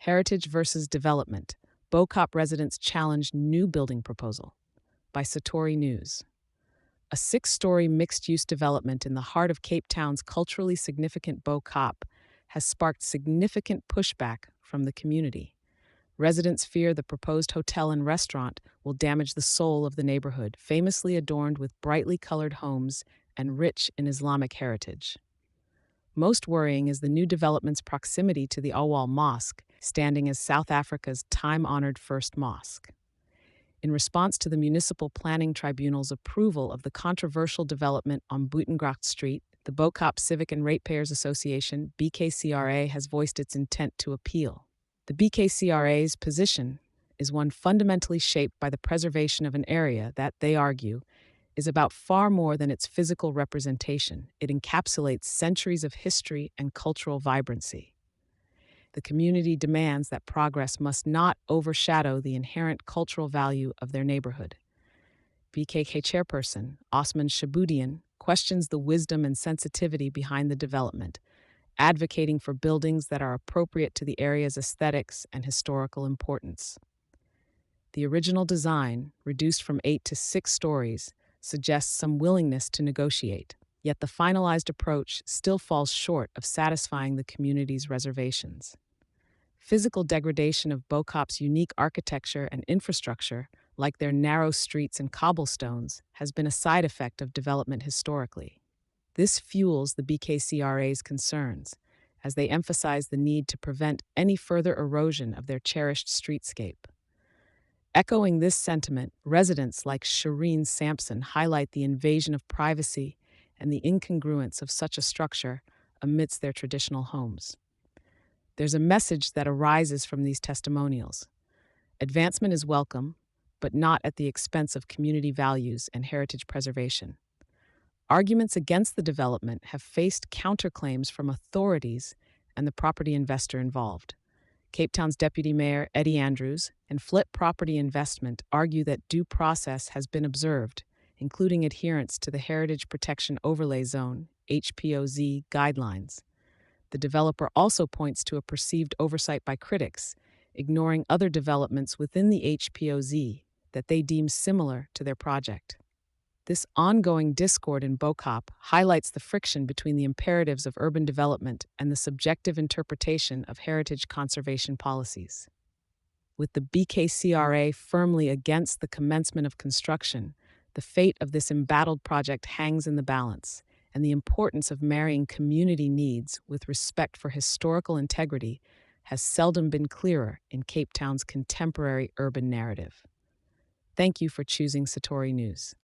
Heritage versus Development. Bo-Kaap residents challenge new building proposal. By Satori News. A six-story mixed-use development in the heart of Cape Town's culturally significant Bo-Kaap has sparked significant pushback from the community. Residents fear the proposed hotel and restaurant will damage the soul of the neighborhood, famously adorned with brightly colored homes and rich in Islamic heritage. Most worrying is the new development's proximity to the Auwal Mosque, standing as South Africa's time-honored first mosque. In response to the Municipal Planning Tribunal's approval of the controversial development on Buitengracht Street, the Bo-Kaap Civic and Ratepayers Association, BKCRA, has voiced its intent to appeal. The BKCRA's position is one fundamentally shaped by the preservation of an area that, they argue, is about far more than its physical representation. It encapsulates centuries of history and cultural vibrancy. The community demands that progress must not overshadow the inherent cultural value of their neighborhood. BKK chairperson Osman Shabudian questions the wisdom and sensitivity behind the development, advocating for buildings that are appropriate to the area's aesthetics and historical importance. The original design, reduced from 8 to 6 stories, suggests some willingness to negotiate, yet the finalized approach still falls short of satisfying the community's reservations. Physical degradation of Bo-Kaap's unique architecture and infrastructure, like their narrow streets and cobblestones, has been a side effect of development historically. This fuels the BKCRA's concerns, as they emphasize the need to prevent any further erosion of their cherished streetscape. Echoing this sentiment, residents like Shireen Sampson highlight the invasion of privacy and the incongruence of such a structure amidst their traditional homes. There's a message that arises from these testimonials. Advancement is welcome, but not at the expense of community values and heritage preservation. Arguments against the development have faced counterclaims from authorities and the property investor involved. Cape Town's Deputy Mayor Eddie Andrews and Flip Property Investment argue that due process has been observed, including adherence to the Heritage Protection Overlay Zone (HPOZ) guidelines. The developer also points to a perceived oversight by critics, ignoring other developments within the HPOZ that they deem similar to their project. This ongoing discord in Bo-Kaap highlights the friction between the imperatives of urban development and the subjective interpretation of heritage conservation policies. With the BKCRA firmly against the commencement of construction, the fate of this embattled project hangs in the balance, and the importance of marrying community needs with respect for historical integrity has seldom been clearer in Cape Town's contemporary urban narrative. Thank you for choosing Satori News.